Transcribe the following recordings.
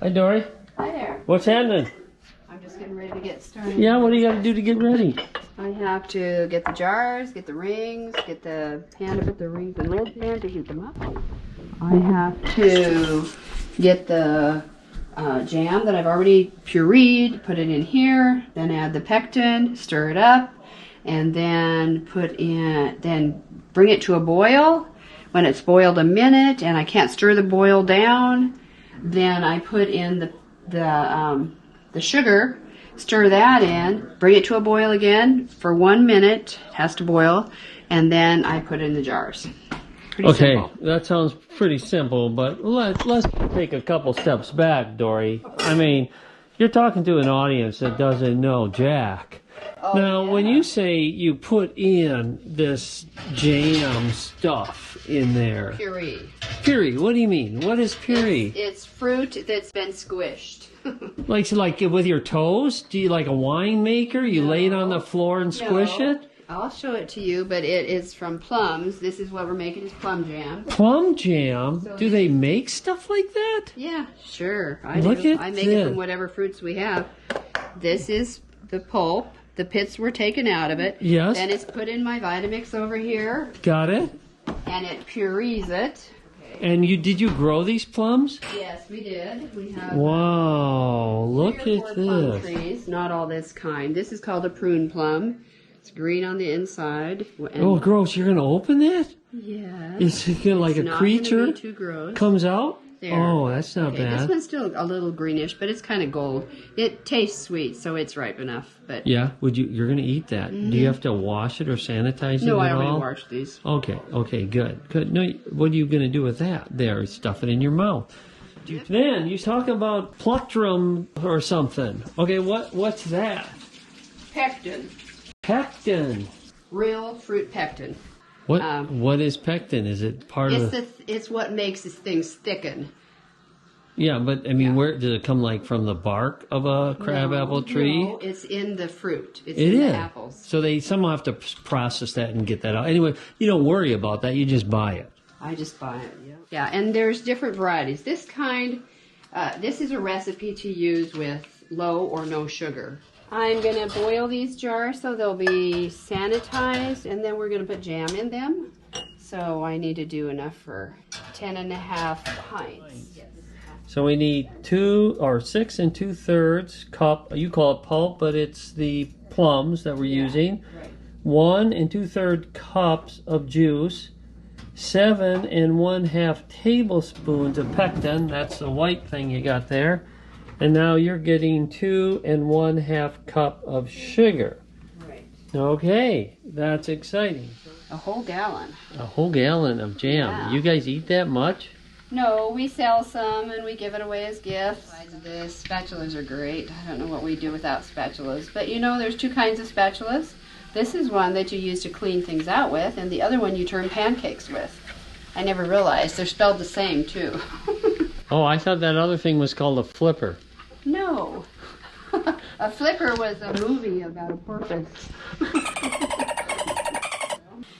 Hi, Dorrie. Hi there. What's happening? I'm just getting ready to get started. Yeah, what do you got to do to get ready? I have to get the jars, get the rings, get the pan to put the rings and lids in to heat them up. I have to get the jam that I've already pureed, put it in here, then add the pectin, stir it up, and then bring it to a boil. When it's boiled a minute and I can't stir the boil down, then I put in the sugar, stir that in, bring it to a boil again for 1 minute, it has to boil, and then I put it in the jars. Pretty simple. That sounds pretty simple, but let's take a couple steps back, Dorrie. I mean, you're talking to an audience that doesn't know jack. Oh, now, yeah. when you say you put in this jam stuff in there... Puree. Puree, what do you mean? What is puree? It's fruit that's been squished. Like with your toes? Do you like a wine maker? You lay it on the floor and squish it? I'll show it to you, but it is from plums. This is what we're making, is plum jam. Plum jam? Do they make stuff like that? Yeah, sure. I Look do. at I make it from whatever fruits we have. This is the pulp. The pits were taken out of it. Yes. Then it's put in my Vitamix over here. Got it. And it purees it. And did you grow these plums? Yes, we did. We have Wow, look 3 or 4 at plum this. trees, not all this kind. This is called a prune plum. It's green on the inside. And Oh, gross. You're going to open that? yeah. Is it gonna, like It's a not creature gonna be too gross. comes out? There. Oh, that's not Okay, this bad. one's still a little greenish, but it's kind of gold. It tastes sweet, so it's ripe enough. But Yeah, you're going to eat that. Do you have to wash it or sanitize it no, at I all? already washed these. Okay, good. No, what are you going to do with that? There, stuff it in your mouth. Then you talk about plectrum or something. Okay, what's that? Pectin. Pectin. Real fruit pectin. What is pectin? Is it part of It's what makes these things thicken. Yeah, but I mean, where does it come? Like from the bark of a crabapple tree? No, it's in the fruit. It's It in is. the apples. So they somehow have to process that and get that out. Anyway, you don't worry about that. You just buy it. I just buy it, yeah. Yeah, and there's different varieties. This kind, this is a recipe to use with low or no sugar. I'm going to boil these jars so they'll be sanitized, and then we're going to put jam in them. So I need to do enough for 10.5 pints. So we need 6 2/3 cup. You call it pulp, but it's the plums that we're using. Right. 1 2/3 cups of juice. 7 1/2 tablespoons of pectin. That's the white thing you got there. And now you're getting 2 1/2 cup of sugar. Right. Okay, that's exciting. A whole gallon. A whole gallon of jam. Yeah. You guys eat that much? No, we sell some and we give it away as gifts. The spatulas are great. I don't know what we do without spatulas. But you know, there's 2 kinds of spatulas. This is one that you use to clean things out with, and the other one you turn pancakes with. I never realized. They're spelled the same, too. Oh, I thought that other thing was called a flipper. No. A flipper was a movie about a porpoise.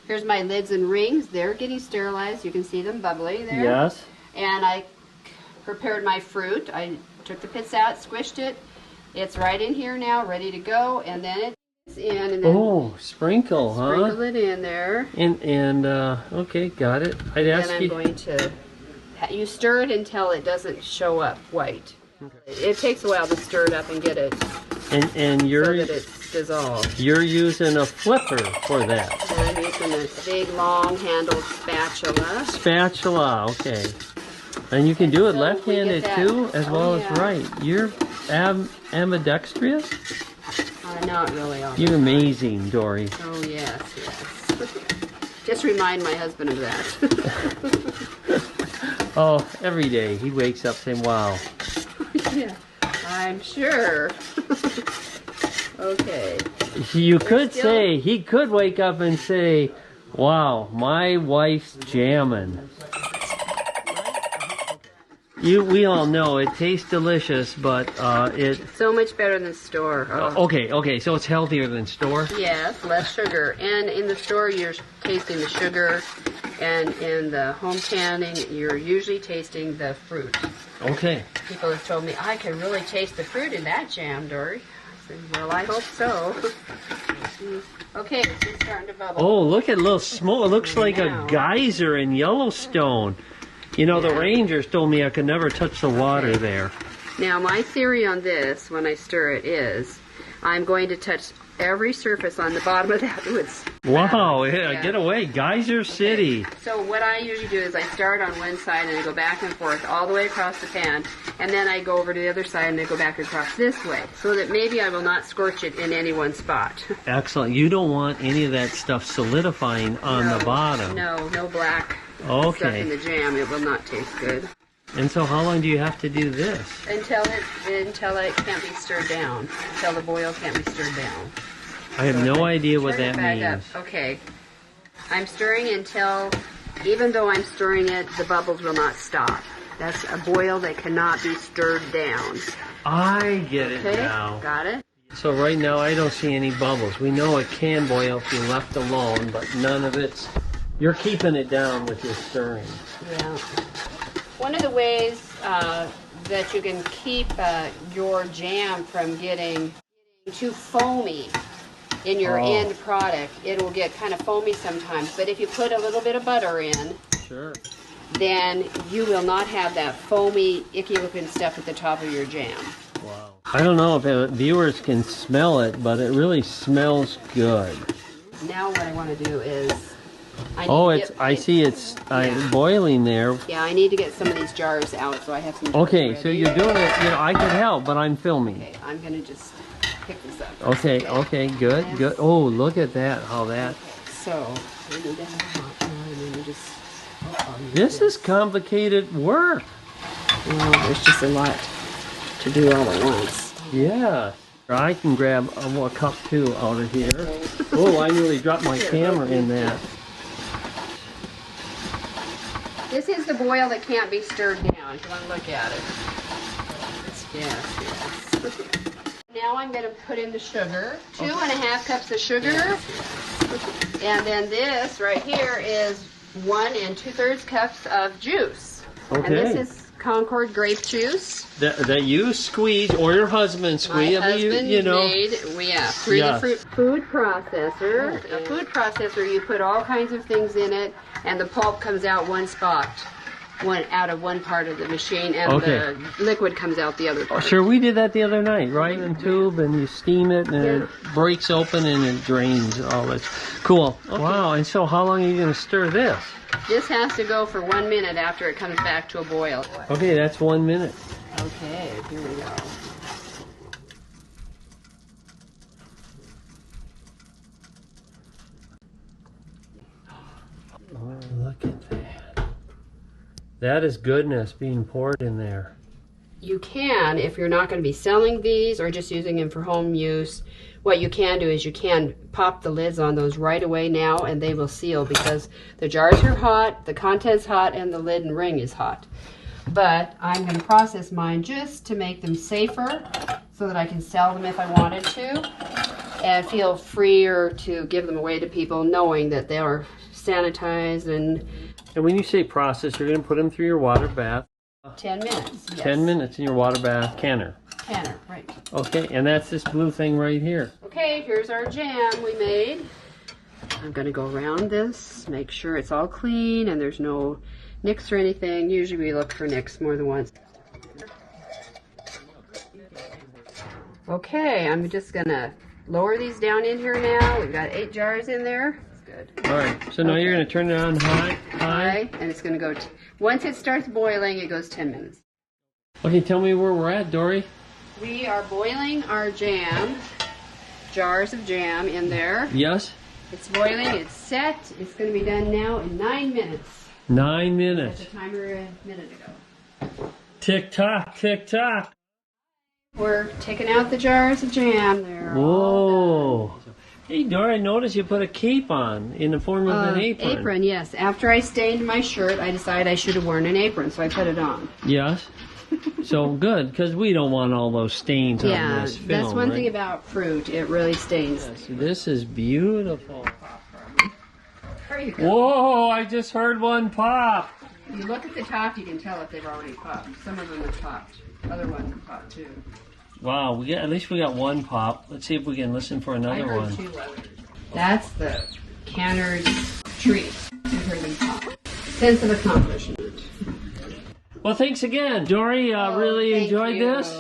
Here's my lids and rings. They're getting sterilized. You can see them bubbly there. Yes. And I prepared my fruit. I took the pits out, squished it. It's right in here now, ready to go. And then it's in. And then sprinkle, huh? sprinkle it in there. And okay, got it. I'd ask Then I'm you. going to, you stir it until it doesn't show up white. It takes a while to stir it up and get it And you're so that it's dissolved. You're using a flipper for that. And I'm using this big, long-handled spatula. Spatula, okay. And you can do it So left-handed we get that. too, as well as Yeah. right. You're ambidextrous? Not really. All You're amazing, Dorrie. Oh, yes. Just remind my husband of that. Oh, every day he wakes up saying, wow. Yeah, I'm sure. Okay. You could say, he could wake up and say, wow, my wife's jamming. We all know it tastes delicious, but it... So much better than store. Oh. Okay, so it's healthier than store? Yes, less sugar. And in the store, you're tasting the sugar And in the home canning, you're usually tasting the fruit. Okay. People have told me, I can really taste the fruit in that jam, Dorrie. I said, well, I hope so. Okay, it's just starting to bubble. Oh, look at a little smoke. It looks like a geyser in Yellowstone. You know, the rangers told me I could never touch the water there. Now, my theory on this, when I stir it, is I'm going to touch every surface on the bottom of that wood. Wow, yeah, get away, Geyser City. So what I usually do is I start on one side and I go back and forth all the way across the pan, and then I go over to the other side and I go back across this way, so that maybe I will not scorch it in any one spot. Excellent. You don't want any of that stuff solidifying on the bottom. No black stuff in the jam. It will not taste good. And so how long do you have to do this? Until it can't be stirred down. Until the boil can't be stirred down. I have no idea what that means. Okay. I'm stirring until, even though I'm stirring it, the bubbles will not stop. That's a boil that cannot be stirred down. I get it now. Got it? So right now I don't see any bubbles. We know it can boil if you left alone, but none of it's... You're keeping it down with your stirring. Yeah. One of the ways that you can keep your jam from getting too foamy in your end product, it will get kind of foamy sometimes. But if you put a little bit of butter in, then you will not have that foamy, icky-looking stuff at the top of your jam. Wow. I don't know if viewers can smell it, but it really smells good. Now what I want to do is... I see it's boiling there. Yeah, I need to get some of these jars out, so I have some jars ready. So you're doing it, you know, I can help, but I'm filming. Okay, I'm going to just pick this up. Okay, good. Oh, look at that, how that... Okay, so, we need to have a hot pan, and then just... This is complicated work. Well, there's just a lot to do all at once. Yeah. I can grab a cup too out of here. Oh, I nearly dropped my camera in that. This is the boil that can't be stirred down. If you want to look at it. Yes. Now I'm going to put in the sugar. 2.5 cups of sugar. And then this right here is 1 2/3 cups of juice. And this is Concord grape juice. That you squeeze, or your husband squeeze. My husband made, through the food processor. A food processor, you put all kinds of things in it, and the pulp comes out one spot, out of one part of the machine, and the liquid comes out the other part. Sure, we did that the other night, right? In tube, and you steam it, and it breaks open, and it drains all this. Cool. Wow, and so how long are you going to stir this? This has to go for 1 minute after it comes back to a boil. Okay, that's 1 minute. Okay, here we go. Oh, look at that. That is goodness being poured in there. You can, if you're not going to be selling these or just using them for home use, what you can do is you can pop the lids on those right away now, and they will seal because the jars are hot, the content's hot, and the lid and ring is hot. But I'm going to process mine just to make them safer so that I can sell them if I wanted to, and feel freer to give them away to people knowing that they are sanitized. And when you say process, you're going to put them through your water bath. 10 minutes. Yes. 10 minutes in your water bath canner. Canner, right. Okay, and that's this blue thing right here. Okay, here's our jam we made. I'm going to go around this, make sure it's all clean and there's no nicks or anything. Usually we look for nicks more than once. Okay, I'm just going to lower these down in here now. We've got 8 jars in there. That's good. All right, so now you're going to turn it on high. And it's going to go, once it starts boiling, it goes 10 minutes. Okay, tell me where we're at, Dorrie. We are boiling our jam, jars of jam in there. Yes. It's boiling, it's set. It's going to be done now in 9 minutes. 9 minutes. That's the timer a minute ago. Tick tock, tick tock. We're taking out the jars of jam. They're all done. Hey, Dorrie, I noticed you put a cape on in the form of an apron. Apron, yes. After I stained my shirt, I decided I should have worn an apron, so I put it on. Yes. So good, because we don't want all those stains on this film. Yeah, that's one thing about fruit. It really stains. Yes, this is beautiful. There you go. Whoa, I just heard one pop. You look at the top, you can tell if they've already popped. Some of them have popped. Other ones have popped too. Wow, at least we got one pop. Let's see if we can listen for I another heard one. 2 others. That's the canner's treat. I heard them pop. Sense of accomplishment. Well, thanks again, Dorrie. Really Thank enjoyed you. this.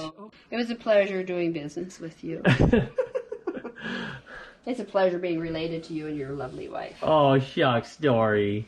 It was a pleasure doing business with you. It's a pleasure being related to you and your lovely wife. Oh, shucks, Dorrie.